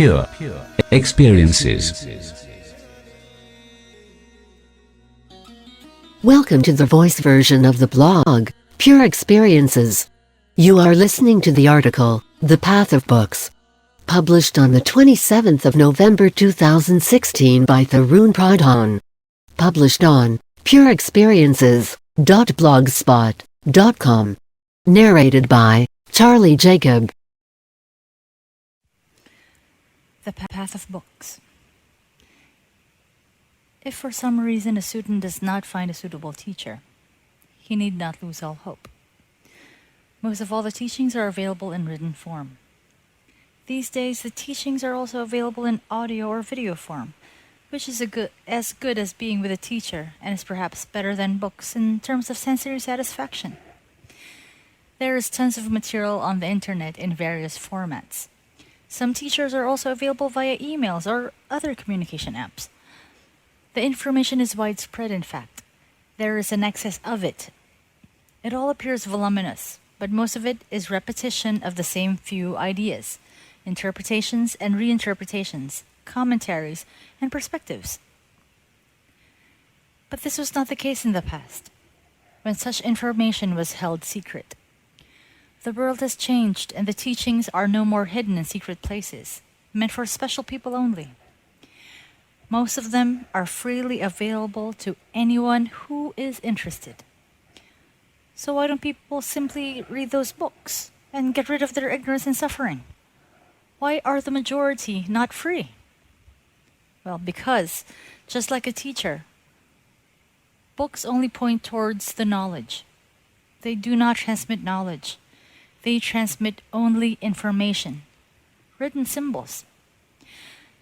pure experiences. Welcome to the voice version of the blog, Pure Experiences. You are listening to the article, The Path of Books, published on the 27th of November 2016 by Tarun Pradhaan. Published on pureexperiences.blogspot.com. Narrated by Charlie Jacob. The Path of Books. If for some reason a student does not find a suitable teacher, he need not lose all hope. Most of all the teachings are available in written form. These days, the teachings are also available in audio or video form, which is as good as being with a teacher and is perhaps better than books in terms of sensory satisfaction. There is tons of material on the internet in various formats. Some teachers are also available via emails or other communication apps. The information is widespread, in fact. There is an excess of it. It all appears voluminous, but most of it is repetition of the same few ideas, interpretations and reinterpretations, commentaries, and perspectives. But this was not the case in the past, when such information was held secret. The world has changed, and the teachings are no more hidden in secret places, meant for special people only. Most of them are freely available to anyone who is interested. So why don't people simply read those books and get rid of their ignorance and suffering? Why are the majority not free? Well, because, just like a teacher, books only point towards the knowledge. They do not transmit knowledge. They transmit only information, written symbols.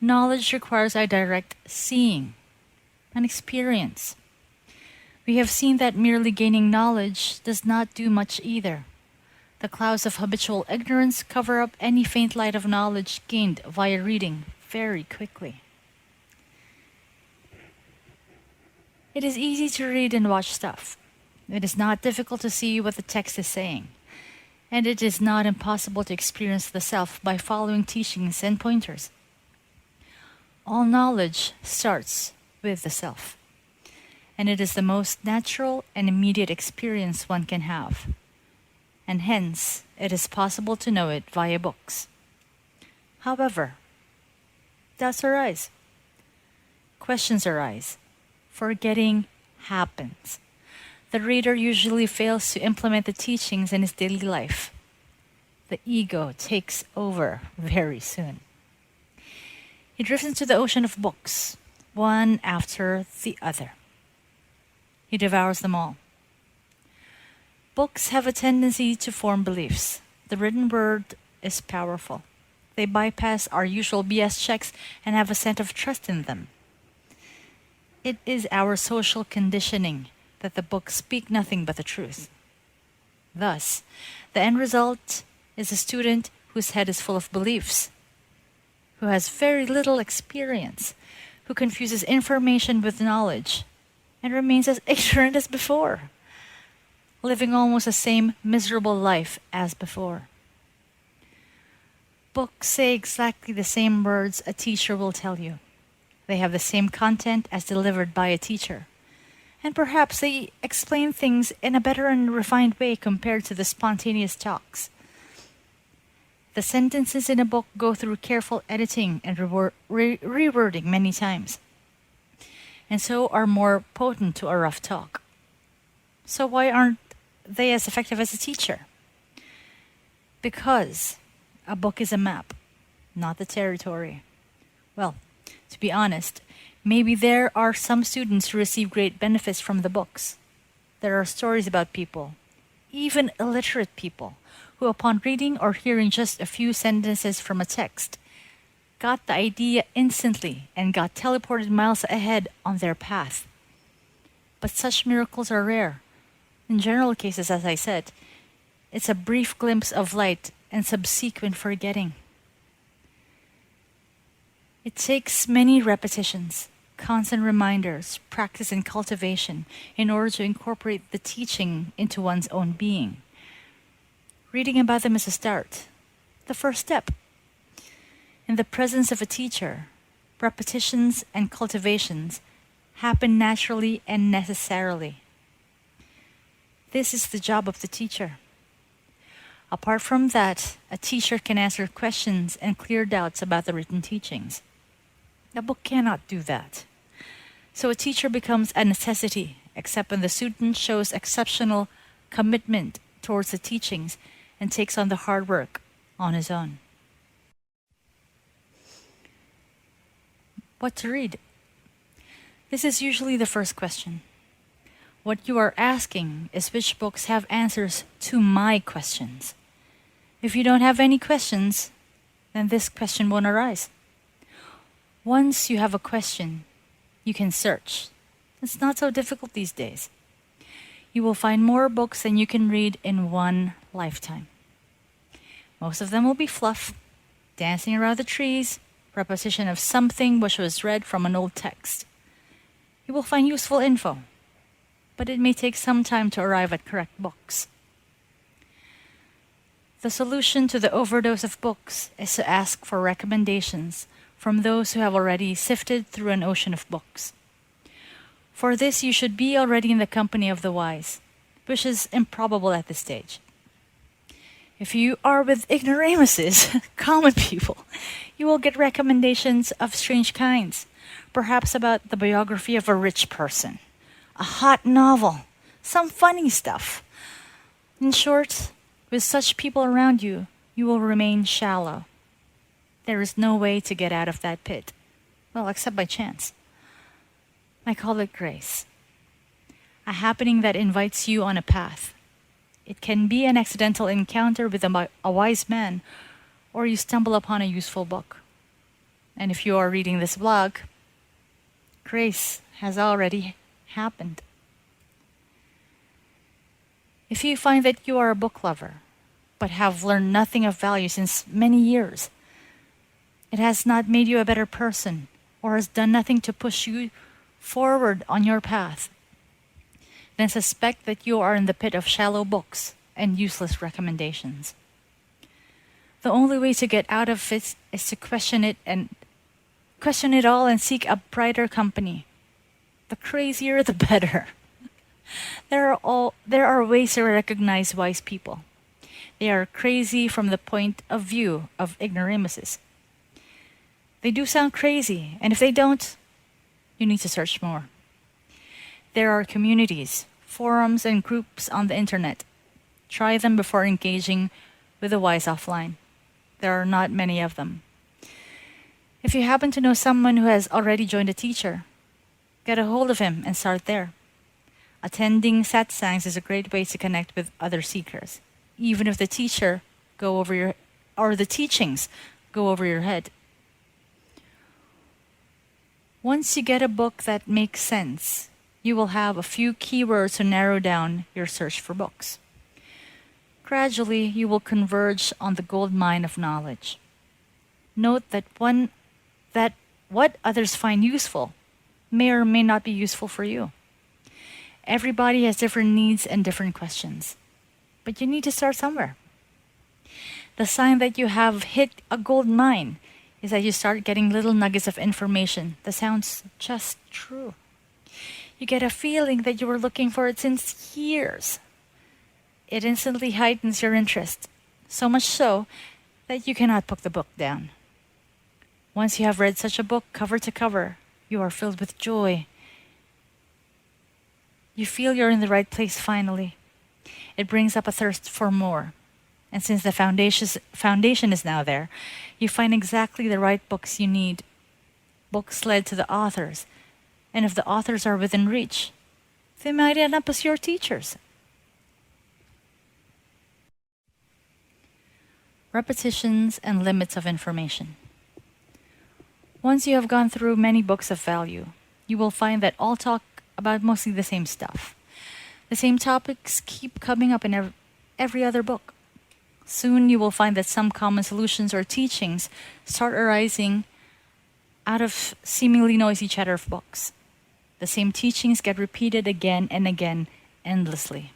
Knowledge requires a direct seeing, an experience. We have seen that merely gaining knowledge does not do much either. The clouds of habitual ignorance cover up any faint light of knowledge gained via reading very quickly. It is easy to read and watch stuff. It is not difficult to see what the text is saying. And it is not impossible to experience the self by following teachings and pointers. All knowledge starts with the self, and it is the most natural and immediate experience one can have, and hence it is possible to know it via books. However, doubts arise, questions arise, forgetting happens. The reader usually fails to implement the teachings in his daily life. The ego takes over very soon. He drifts into the ocean of books, one after the other. He devours them all. Books have a tendency to form beliefs. The written word is powerful. They bypass our usual BS checks and have a sense of trust in them. It is our social conditioning that the books speak nothing but the truth. Thus, the end result is a student whose head is full of beliefs, who has very little experience, who confuses information with knowledge, and remains as ignorant as before, living almost the same miserable life as before. Books say exactly the same words a teacher will tell you. They have the same content as delivered by a teacher. And perhaps they explain things in a better and refined way compared to the spontaneous talks. The sentences in a book go through careful editing and rewording many times, and so are more potent to a rough talk. So why aren't they as effective as a teacher? Because a book is a map, not the territory. Well, to be honest, maybe there are some students who receive great benefits from the books. There are stories about people, even illiterate people, who upon reading or hearing just a few sentences from a text, got the idea instantly and got teleported miles ahead on their path. But such miracles are rare. In general cases, as I said, it's a brief glimpse of light and subsequent forgetting. It takes many repetitions, constant reminders, practice and cultivation in order to incorporate the teaching into one's own being. Reading about them is a start, the first step. In the presence of a teacher, repetitions and cultivations happen naturally and necessarily. This is the job of the teacher. Apart from that, a teacher can answer questions and clear doubts about the written teachings. A book cannot do that. So a teacher becomes a necessity, except when the student shows exceptional commitment towards the teachings and takes on the hard work on his own. What to read? This is usually the first question. What you are asking is which books have answers to my questions. If you don't have any questions, then this question won't arise. Once you have a question, you can search. It's not so difficult these days. You will find more books than you can read in one lifetime. Most of them will be fluff, dancing around the trees, repetition of something which was read from an old text. You will find useful info, but it may take some time to arrive at correct books. The solution to the overdose of books is to ask for recommendations from those who have already sifted through an ocean of books. For this, you should be already in the company of the wise, which is improbable at this stage. If you are with ignoramuses, common people, you will get recommendations of strange kinds, perhaps about the biography of a rich person, a hot novel, some funny stuff. In short, with such people around you, you will remain shallow. There is no way to get out of that pit, well, except by chance. I call it grace, a happening that invites you on a path. It can be an accidental encounter with a wise man, or you stumble upon a useful book. And if you are reading this blog, grace has already happened. If you find that you are a book lover, but have learned nothing of value since many years, it has not made you a better person, or has done nothing to push you forward on your path, then suspect that you are in the pit of shallow books and useless recommendations. The only way to get out of it is to question it all and seek a brighter company. The crazier, the better. There are ways to recognize wise people. They are crazy from the point of view of ignoramuses. They do sound crazy, and if they don't, you need to search more. There are communities, forums, and groups on the internet. Try them before engaging with the wise offline. There are not many of them. If you happen to know someone who has already joined a teacher, get a hold of him and start there. Attending satsangs is a great way to connect with other seekers, even if the teachings go over your head. Once you get a book that makes sense, you will have a few keywords to narrow down your search for books. Gradually, you will converge on the gold mine of knowledge. Note that what others find useful may or may not be useful for you. Everybody has different needs and different questions, but you need to start somewhere. The sign that you have hit a gold mine is that you start getting little nuggets of information that sounds just true. You get a feeling that you were looking for it since years. It instantly heightens your interest, so much so that you cannot put the book down. Once you have read such a book cover to cover, you are filled with joy. You feel you're in the right place finally. It brings up a thirst for more. And since the foundation is now there, you find exactly the right books you need. Books led to the authors. And if the authors are within reach, they might end up as your teachers. Repetitions and limits of information. Once you have gone through many books of value, you will find that all talk about mostly the same stuff. The same topics keep coming up in every other book. Soon you will find that some common solutions or teachings start arising out of seemingly noisy chatter of books. The same teachings get repeated again and again, endlessly.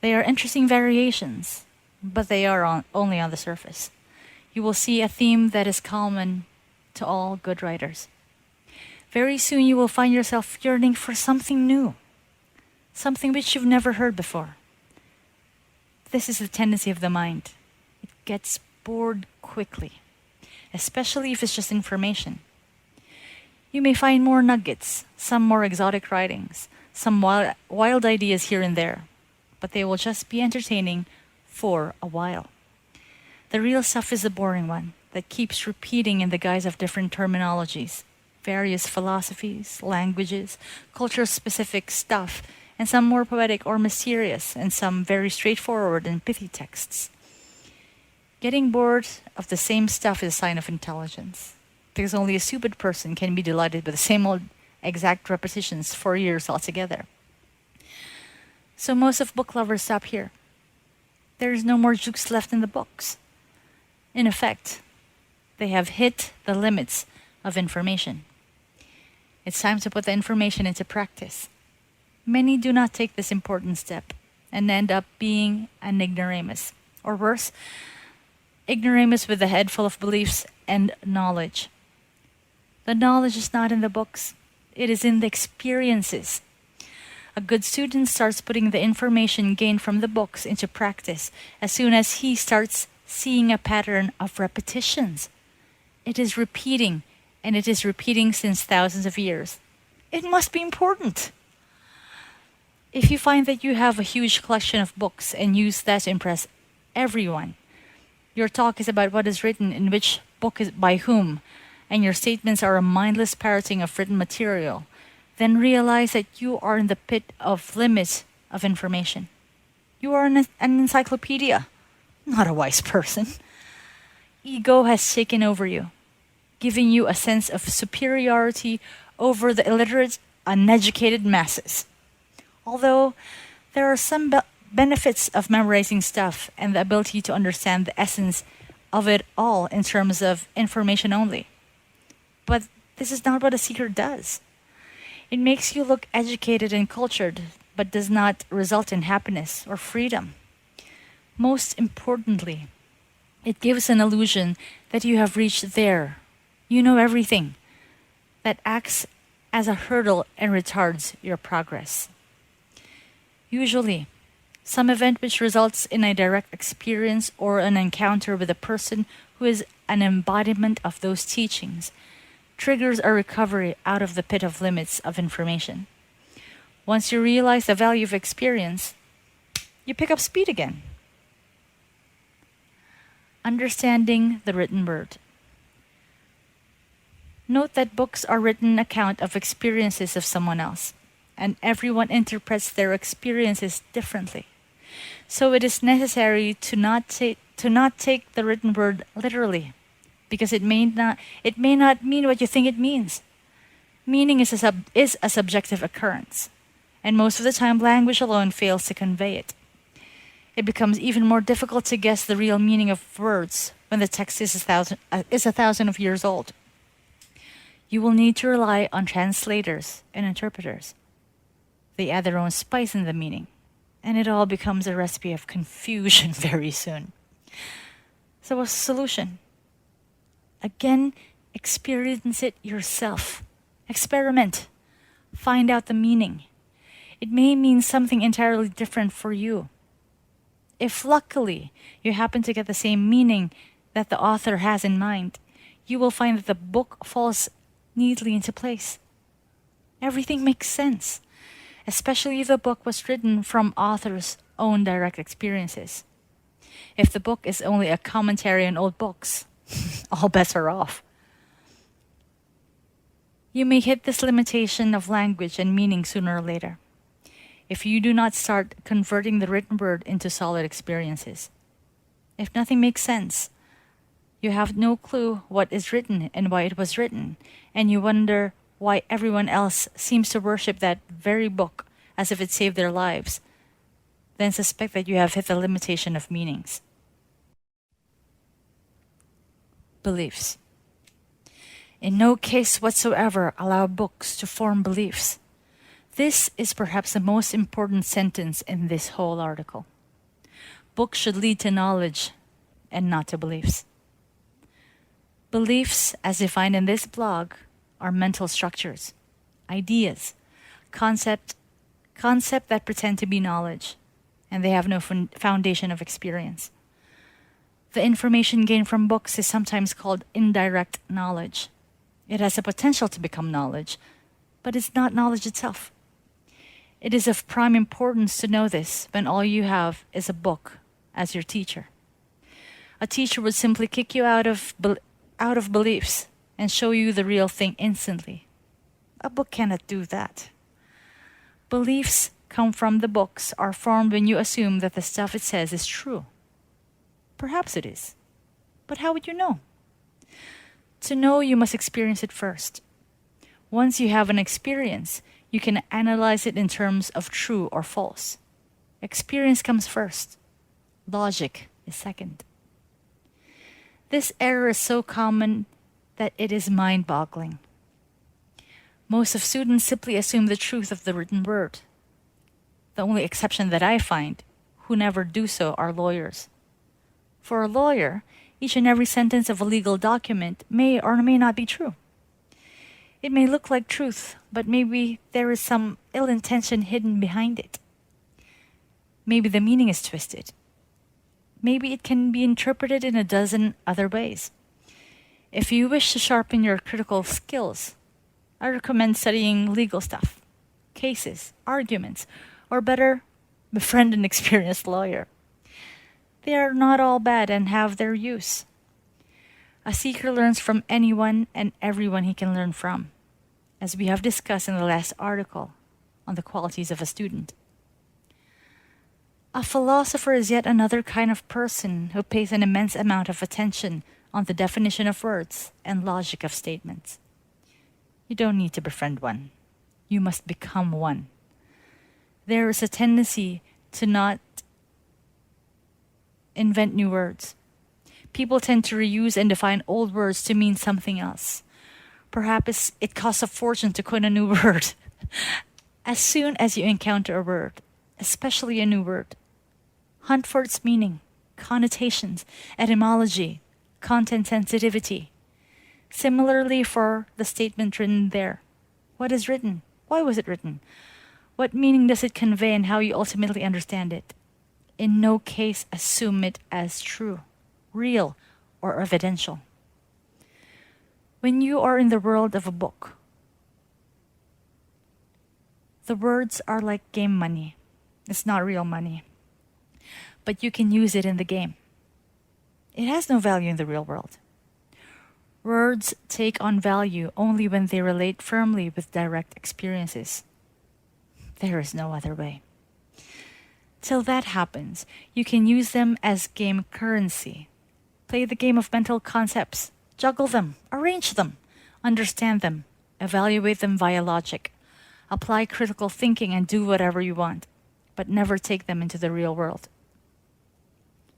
They are interesting variations, but they are only on the surface. You will see a theme that is common to all good writers. Very soon you will find yourself yearning for something new, something which you've never heard before. This is the tendency of the mind. It gets bored quickly, especially if it's just information. You may find more nuggets, some more exotic writings, some wild ideas here and there, but they will just be entertaining for a while. The real stuff is the boring one that keeps repeating in the guise of different terminologies, various philosophies, languages, culture-specific stuff, and some more poetic or mysterious, and some very straightforward and pithy texts. Getting bored of the same stuff is a sign of intelligence, because only a stupid person can be delighted with the same old exact repetitions for years altogether. So most of book lovers stop here. There is no more juice left in the books. In effect, they have hit the limits of information. It's time to put the information into practice. Many do not take this important step and end up being an ignoramus, or worse, ignoramus with a head full of beliefs and knowledge. The knowledge is not in the books, it is in the experiences. A good student starts putting the information gained from the books into practice as soon as he starts seeing a pattern of repetitions. It is repeating, and it is repeating since thousands of years. It must be important. If you find that you have a huge collection of books and use that to impress everyone, your talk is about what is written in which book is by whom, and your statements are a mindless parroting of written material, then realize that you are in the pit of limits of information. You are an encyclopedia, not a wise person. Ego has taken over you, giving you a sense of superiority over the illiterate, uneducated masses. Although there are some benefits of memorizing stuff and the ability to understand the essence of it all in terms of information only. But this is not what a seeker does. It makes you look educated and cultured, but does not result in happiness or freedom. Most importantly, it gives an illusion that you have reached there. You know everything. That acts as a hurdle and retards your progress. Usually, some event which results in a direct experience or an encounter with a person who is an embodiment of those teachings triggers a recovery out of the pit of limits of information. Once you realize the value of experience, you pick up speed again. Understanding the written word. Note that books are written account of experiences of someone else, and everyone interprets their experiences differently. So it is necessary to not take the written word literally, because it may not mean what you think it means. Meaning is a subjective occurrence, and most of the time language alone fails to convey it. It becomes even more difficult to guess the real meaning of words when the text is a thousand of years old. You will need to rely on translators and interpreters. They add their own spice in the meaning, and it all becomes a recipe of confusion very soon. So what's the solution? Again, experience it yourself. Experiment. Find out the meaning. It may mean something entirely different for you. If luckily you happen to get the same meaning that the author has in mind, you will find that the book falls neatly into place. Everything makes sense, especially if the book was written from author's own direct experiences. If the book is only a commentary on old books, all bets are off. You may hit this limitation of language and meaning sooner or later, if you do not start converting the written word into solid experiences. If nothing makes sense, you have no clue what is written and why it was written, and you wonder why everyone else seems to worship that very book as if it saved their lives, then suspect that you have hit the limitation of meanings. Beliefs. In no case whatsoever allow books to form beliefs. This is perhaps the most important sentence in this whole article. Books should lead to knowledge and not to beliefs. Beliefs, as defined in this blog, are mental structures, ideas, concept that pretend to be knowledge, and they have no foundation of experience. The information gained from books is sometimes called indirect knowledge. It has the potential to become knowledge, but it's not knowledge itself. It is of prime importance to know this when all you have is a book as your teacher. A teacher would simply kick you out of beliefs and show you the real thing instantly. A book cannot do that. Beliefs come from the books are formed when you assume that the stuff it says is true. Perhaps it is, but how would you know? To know, you must experience it first. Once you have an experience, you can analyze it in terms of true or false. Experience comes first. Logic is second. This error is so common that it is mind-boggling. Most of students simply assume the truth of the written word. The only exception that I find, who never do so, are lawyers. For a lawyer, each and every sentence of a legal document may or may not be true. It may look like truth, but maybe there is some ill intention hidden behind it. Maybe the meaning is twisted. Maybe it can be interpreted in a dozen other ways. If you wish to sharpen your critical skills, I recommend studying legal stuff, cases, arguments, or better, befriend an experienced lawyer. They are not all bad and have their use. A seeker learns from anyone and everyone he can learn from, as we have discussed in the last article on the qualities of a student. A philosopher is yet another kind of person who pays an immense amount of attention on the definition of words and logic of statements. You don't need to befriend one. You must become one. There is a tendency to not invent new words. People tend to reuse and define old words to mean something else. Perhaps it costs a fortune to coin a new word. As soon as you encounter a word, especially a new word, hunt for its meaning, connotations, etymology, content sensitivity. Similarly for the statement written there. What is written? Why was it written? What meaning does it convey and how you ultimately understand it? In no case assume it as true, real, or evidential. When you are in the world of a book, the words are like game money. It's not real money, but you can use it in the game. It has no value in the real world. Words take on value only when they relate firmly with direct experiences. There is no other way. Till that happens, you can use them as game currency. Play the game of mental concepts, juggle them, arrange them, understand them, evaluate them via logic, apply critical thinking and do whatever you want, but never take them into the real world.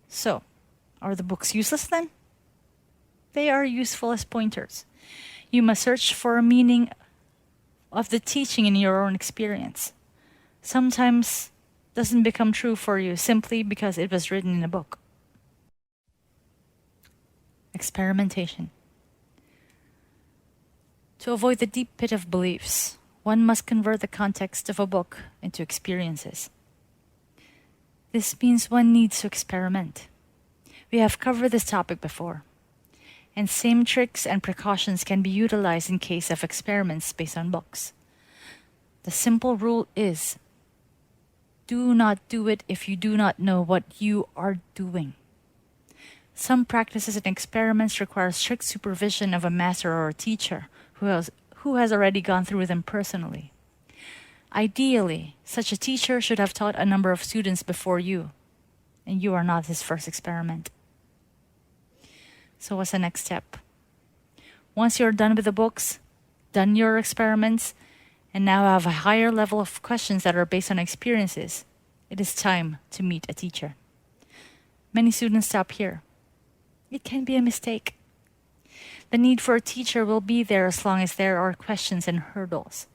So, are the books useless then? They are useful as pointers. You must search for a meaning of the teaching in your own experience. Sometimes doesn't become true for you simply because it was written in a book. Experimentation. To avoid the deep pit of beliefs, one must convert the context of a book into experiences. This means one needs to experiment. We have covered this topic before, and same tricks and precautions can be utilized in case of experiments based on books. The simple rule is, do not do it if you do not know what you are doing. Some practices and experiments require strict supervision of a master or a teacher who has already gone through them personally. Ideally, such a teacher should have taught a number of students before you, and you are not his first experiment. So what's the next step? Once you're done with the books, done your experiments, and now have a higher level of questions that are based on experiences, it is time to meet a teacher. Many students stop here. It can be a mistake. The need for a teacher will be there as long as there are questions and hurdles.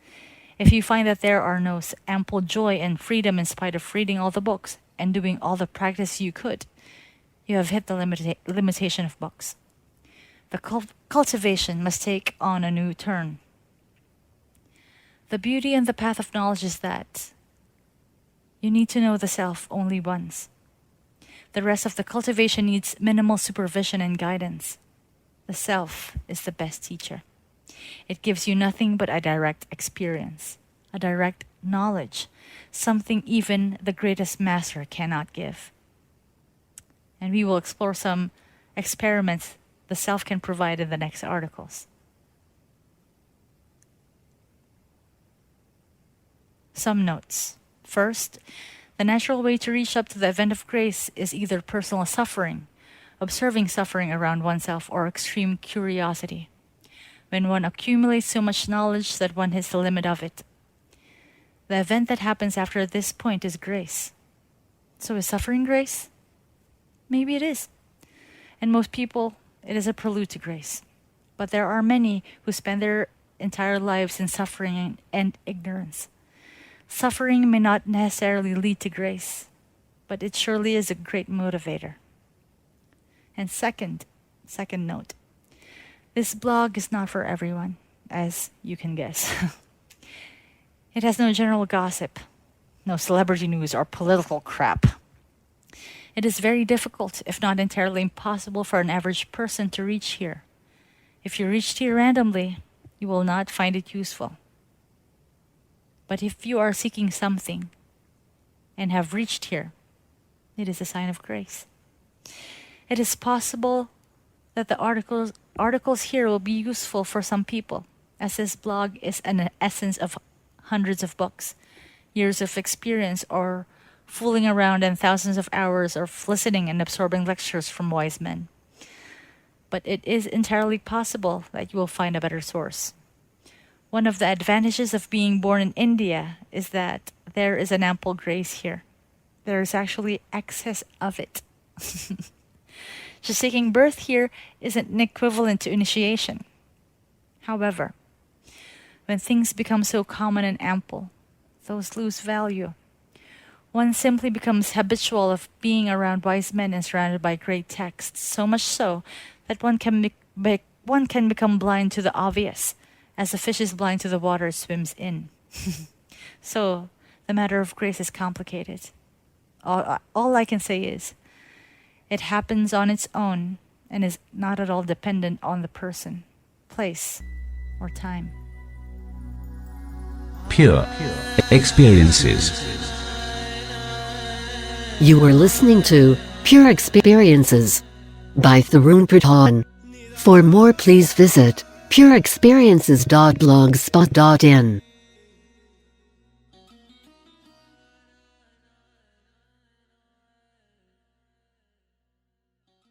If you find that there are no ample joy and freedom in spite of reading all the books and doing all the practice you could, you have hit the limitation of books. The cultivation must take on a new turn. The beauty and the path of knowledge is that you need to know the self only once. The rest of the cultivation needs minimal supervision and guidance. The self is the best teacher. It gives you nothing but a direct experience, a direct knowledge, something even the greatest master cannot give. And we will explore some experiments the self can provide in the next articles. Some notes. First, the natural way to reach up to the event of grace is either personal suffering, observing suffering around oneself, or extreme curiosity. When one accumulates so much knowledge that one hits the limit of it, the event that happens after this point is grace. So is suffering grace? Maybe it is. And most people, it is a prelude to grace. But there are many who spend their entire lives in suffering and ignorance. Suffering may not necessarily lead to grace, but it surely is a great motivator. And second note, this blog is not for everyone, as you can guess. It has no general gossip, no celebrity news or political crap. It is very difficult, if not entirely impossible, for an average person to reach here. If you reached here randomly, you will not find it useful. But if you are seeking something and have reached here, it is a sign of grace. It is possible that the articles here will be useful for some people, as this blog is an essence of hundreds of books, years of experience, or fooling around, and thousands of hours of listening and absorbing lectures from wise men. But it is entirely possible that you will find a better source. One of the advantages of being born in India is that there is an ample grace here. There is actually excess of it. Just taking birth here isn't an equivalent to initiation. However, when things become so common and ample, those lose value. One simply becomes habitual of being around wise men and surrounded by great texts, so much so that one can become blind to the obvious, as a fish is blind to the water it swims in. So, the matter of grace is complicated. All I can say is, it happens on its own and is not at all dependent on the person, place, or time. Pure experiences. You are listening to Pure Experiences by Tarun Pradhaan. For more, please visit pureexperiences.blogspot.in.